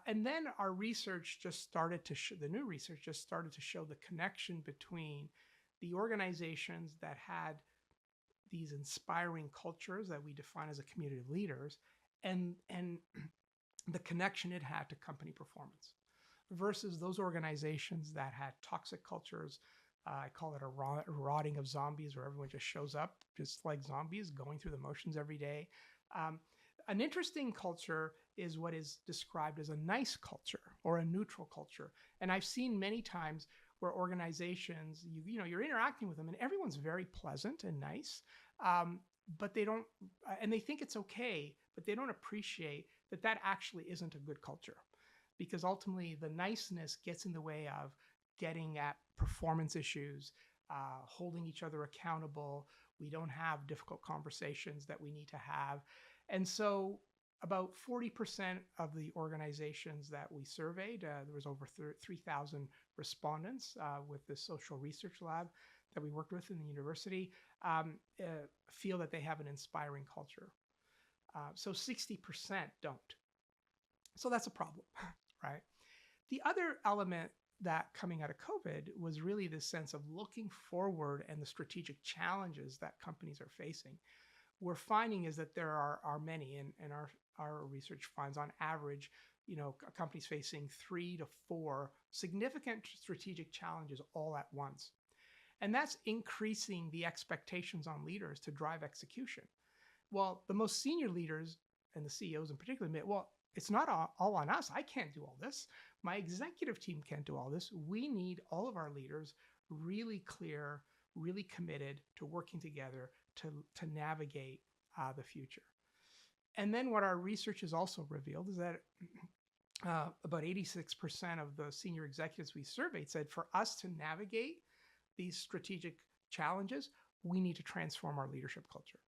And then our research just started to the new research just started to show the connection between the organizations that had these inspiring cultures that we define as a community of leaders, and the connection it had to company performance, versus those organizations that had toxic cultures. I call it a rotting of zombies, where everyone just shows up just like zombies, going through the motions every day. An interesting culture is what is described as a nice culture or a neutral culture. And I've seen many times where organizations, you're interacting with them and everyone's very pleasant and nice, but they don't, and they think it's okay, but they don't appreciate that actually isn't a good culture, because ultimately the niceness gets in the way of getting at performance issues, holding each other accountable. We don't have difficult conversations that we need to have. And so about 40% of the organizations that we surveyed, there was over 3,000 respondents with the social research lab that we worked with in the university, feel that they have an inspiring culture. So 60% don't. So that's a problem, right? The other element that coming out of COVID was really this sense of looking forward and the strategic challenges that companies are facing. We're finding is that there are many, and our research finds on average, companies facing 3 to 4 significant strategic challenges all at once. And that's increasing the expectations on leaders to drive execution. Well, the most senior leaders, and the CEOs in particular, admit, well, it's not all on us. I can't do all this. My executive team can't do all this. We need all of our leaders really clear, really committed to working together to navigate the future. And then what our research has also revealed is that about 86% of the senior executives we surveyed said for us to navigate these strategic challenges, we need to transform our leadership culture.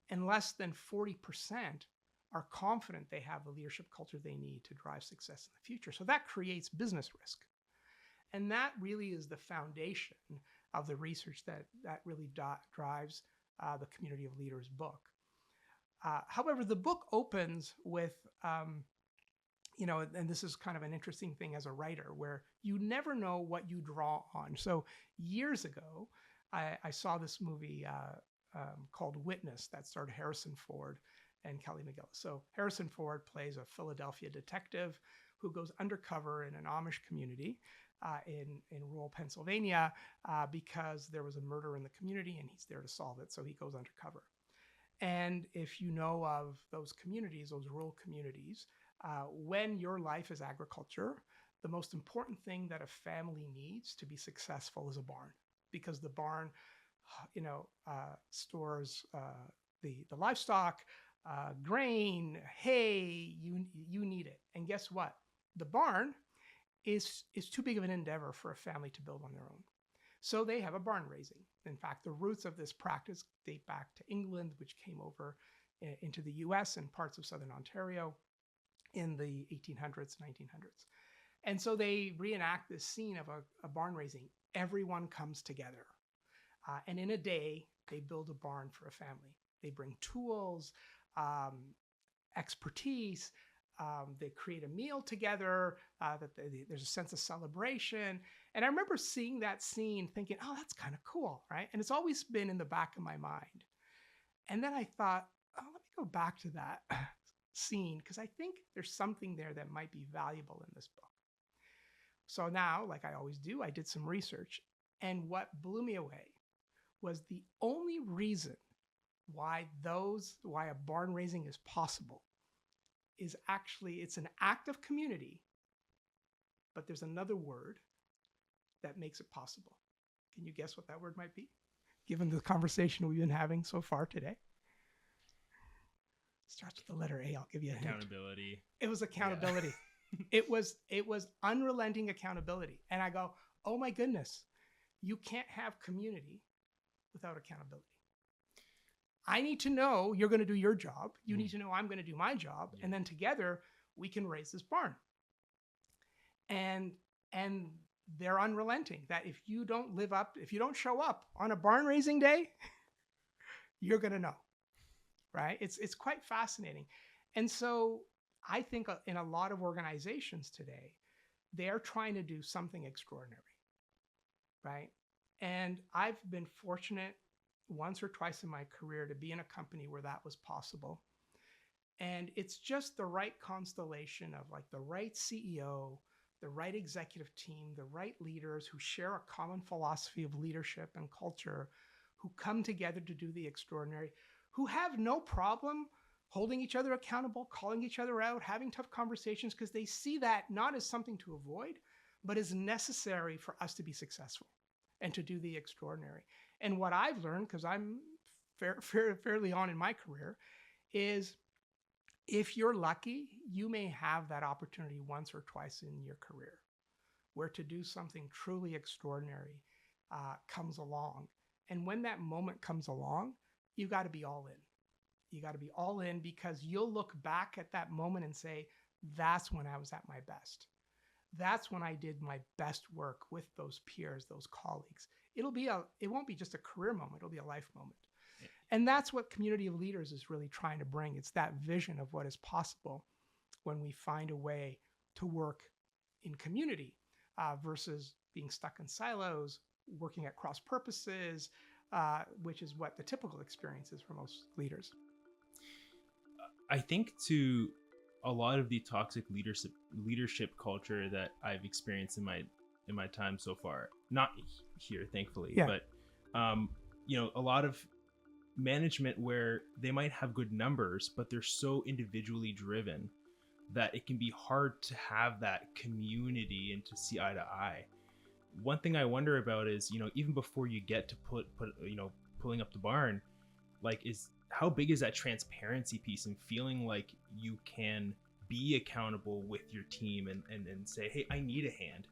And less than 40% are confident they have the leadership culture they need to drive success in the future. So that creates business risk. And that really is the foundation of the research that really drives the Community of Leaders book. However, the book opens with, and this is kind of an interesting thing as a writer, where you never know what you draw on. So years ago, I saw this movie called Witness that starred Harrison Ford and Kelly McGillis. So Harrison Ford plays a Philadelphia detective who goes undercover in an Amish community in rural Pennsylvania because there was a murder in the community and he's there to solve it. So he goes undercover. And if you know of those communities, those rural communities, when your life is agriculture, the most important thing that a family needs to be successful is a barn, because the barn, stores the livestock, grain, hay. You need it. And guess what? The barn is too big of an endeavor for a family to build on their own. So they have a barn raising. In fact, the roots of this practice date back to England, which came over into the US and parts of southern Ontario in the 1800s, 1900s. And so they reenact this scene of a barn raising. Everyone comes together. And in a day, they build a barn for a family. They bring tools, expertise, they create a meal together, there's a sense of celebration. And I remember seeing that scene thinking, oh, that's kind of cool, right? And it's always been in the back of my mind. And then I thought, oh, let me go back to that scene, because I think there's something there that might be valuable in this book. So now, like I always do, I did some research. And what blew me away was the only reason why a barn raising is possible is actually, it's an act of community, but there's another word that makes it possible. Can you guess what that word might be, given the conversation we've been having so far today? Starts with the letter A. I'll give you a hint. Accountability. It was accountability. Yeah. It was unrelenting accountability. And I go, oh my goodness, you can't have community without accountability. I need to know you're going to do your job. You need to know I'm going to do my job. Yeah. And then together we can raise this barn. And they're unrelenting that if you don't show up on a barn raising day, you're going to know, right? It's quite fascinating. And so I think in a lot of organizations today, they're trying to do something extraordinary, right? And I've been fortunate once or twice in my career to be in a company where that was possible. And it's just the right constellation of like the right CEO, the right executive team, the right leaders who share a common philosophy of leadership and culture, who come together to do the extraordinary, who have no problem holding each other accountable, calling each other out, having tough conversations, because they see that not as something to avoid, but as necessary for us to be successful and to do the extraordinary. And what I've learned, because I'm fairly on in my career, is if you're lucky, you may have that opportunity once or twice in your career where to do something truly extraordinary comes along. And when that moment comes along, you got to be all in. You got to be all in, because you'll look back at that moment and say, that's when I was at my best. That's when I did my best work with those peers, those colleagues. It won't be just a career moment, it'll be a life moment. And that's what Community of Leaders is really trying to bring. It's that vision of what is possible when we find a way to work in community versus being stuck in silos, working at cross purposes, which is what the typical experience is for most leaders. I think to a lot of the toxic leadership culture that I've experienced in my time so far, not here, thankfully, but a lot of management where they might have good numbers, but they're so individually driven that it can be hard to have that community and to see eye to eye. One thing I wonder about is, even before you get to pulling up the barn, like, is how big is that transparency piece and feeling like you can be accountable with your team and say, hey, I need a hand,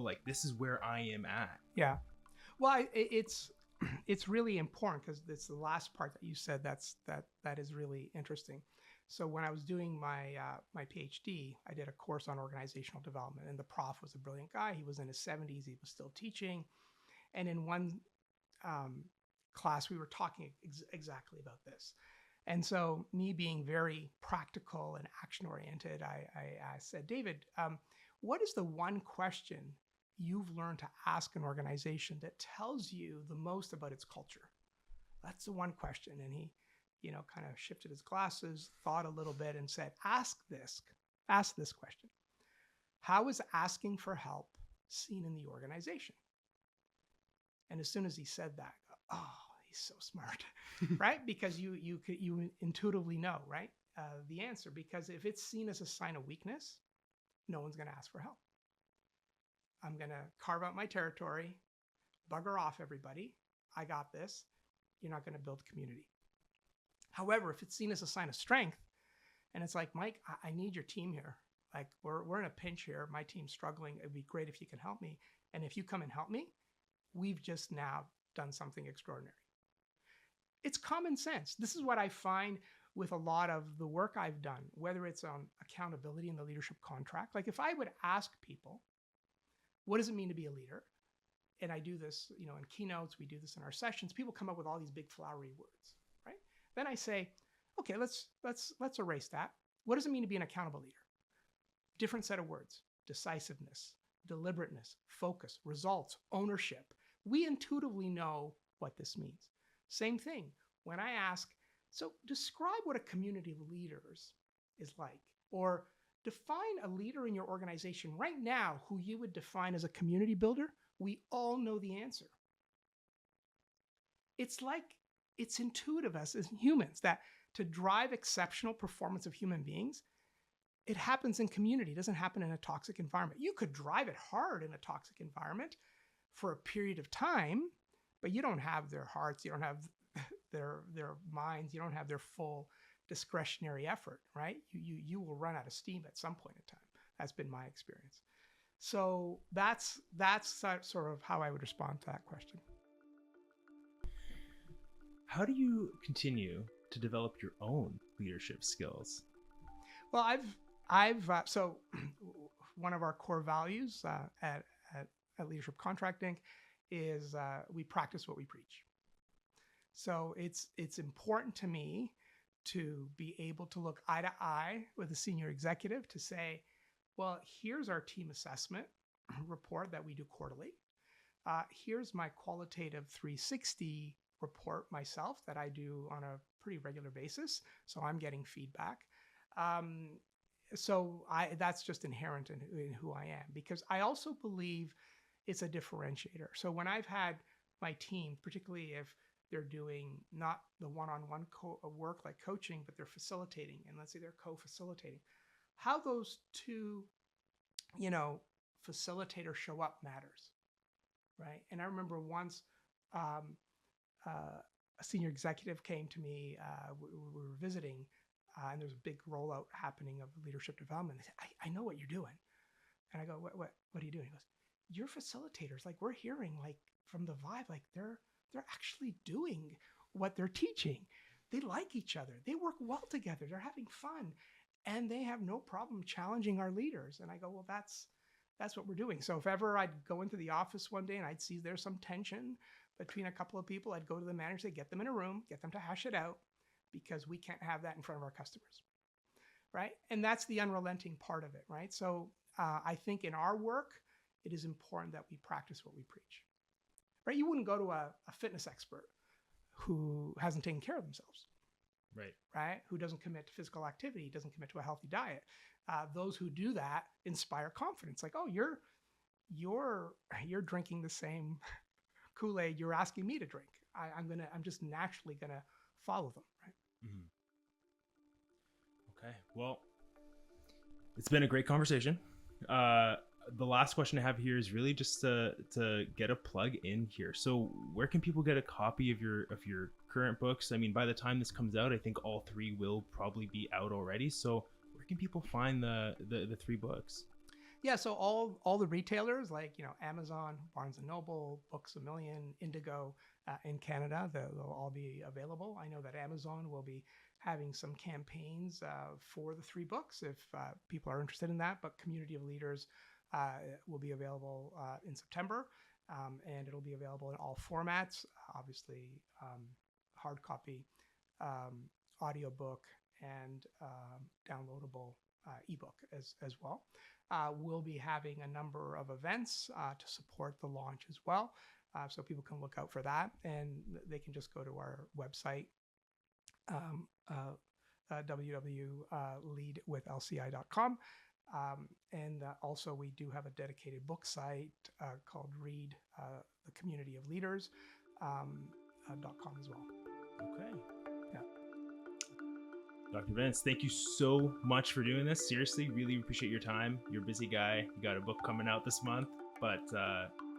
like, this is where I am at. Yeah. Well, it's really important, because it's the last part that you said that is really interesting. So when I was doing my PhD, I did a course on organizational development, and the prof was a brilliant guy. He was in his 70s. He was still teaching. And in one class, we were talking exactly about this. And so me being very practical and action-oriented, I said, David, what is the one question you've learned to ask an organization that tells you the most about its culture? That's the one question. And he, kind of shifted his glasses, thought a little bit, and said, ask this question. How is asking for help seen in the organization? And as soon as he said that, oh, he's so smart, right? Because you intuitively know, right? The answer, because if it's seen as a sign of weakness, no one's going to ask for help. I'm going to carve out my territory, bugger off everybody. I got this. You're not going to build community. However, if it's seen as a sign of strength, and it's like, Mike, I need your team here. Like, we're in a pinch here. My team's struggling. It'd be great if you can help me. And if you come and help me, we've just now done something extraordinary. It's common sense. This is what I find with a lot of the work I've done, whether it's on accountability in the leadership contract. Like, if I would ask people, what does it mean to be a leader? And I do this, in keynotes, we do this in our sessions. People come up with all these big flowery words, right? Then I say, okay, let's erase that. What does it mean to be an accountable leader? Different set of words: decisiveness, deliberateness, focus, results, ownership. We intuitively know what this means. Same thing when I ask, so describe what a community of leaders is like, or define a leader in your organization right now who you would define as a community builder. We all know the answer. It's intuitive as humans that to drive exceptional performance of human beings, it happens in community. It doesn't happen in a toxic environment. You could drive it hard in a toxic environment for a period of time, but you don't have their hearts, you don't have their minds, you don't have their full discretionary effort, right? You will run out of steam at some point in time. That's been my experience. So that's sort of how I would respond to that question. How do you continue to develop your own leadership skills? Well, I've so one of our core values at Leadership Contract Inc. is we practice what we preach. So it's important to me to be able to look eye to eye with a senior executive to say, well, here's our team assessment report that we do quarterly. Here's my qualitative 360 report myself that I do on a pretty regular basis. So I'm getting feedback. That's just inherent in who I am, because I also believe it's a differentiator. So when I've had my team, particularly if they're doing not the one-on-one work like coaching, but they're facilitating, and let's say they're co-facilitating, how those two, facilitators show up matters, right? And I remember once a senior executive came to me, we were visiting, and there was a big rollout happening of leadership development. They said, I know what you're doing. And I go, what are you doing? He goes, you're facilitators. Like, we're hearing, like, from the vibe, like they're actually doing what they're teaching. They like each other. They work well together. They're having fun, and they have no problem challenging our leaders. And I go, well, that's what we're doing. So if ever I'd go into the office one day and I'd see there's some tension between a couple of people, I'd go to the manager, get them in a room, get them to hash it out, because we can't have that in front of our customers, right? And that's the unrelenting part of it, right? So I think in our work, it is important that we practice what we preach, right? You wouldn't go to a fitness expert who hasn't taken care of themselves, right? Who doesn't commit to physical activity, doesn't commit to a healthy diet. Those who do that inspire confidence. Like, oh, you're drinking the same Kool-Aid you're asking me to drink. I'm just naturally gonna follow them, right? Mm-hmm. Okay. Well, it's been a great conversation. The last question I have here is really just to get a plug in here. So where can people get a copy of your current books? I mean, by the time this comes out, I think all three will probably be out already. So where can people find the three books? Yeah, so all the retailers like, Amazon, Barnes & Noble, Books A Million, Indigo in Canada, they'll all be available. I know that Amazon will be having some campaigns for the three books if people are interested in that, but Community of Leaders will be available in September, and it'll be available in all formats, obviously hard copy, audiobook, and downloadable ebook as well. We'll be having a number of events to support the launch as well. So people can look out for that, and they can just go to our website, www.leadwithlci.com. And also we do have a dedicated book site called Read the Community of Leaders .com as well. Okay. Yeah. Dr. Vince, thank you so much for doing this. Seriously, really appreciate your time. You're a busy guy. You got a book coming out this month, but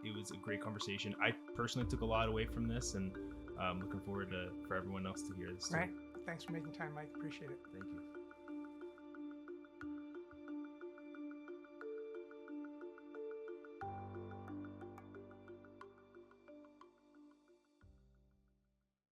it was a great conversation. I personally took a lot away from this, and I'm looking forward for everyone else to hear this too. Right. Thanks for making time, Mike. Appreciate it. Thank you.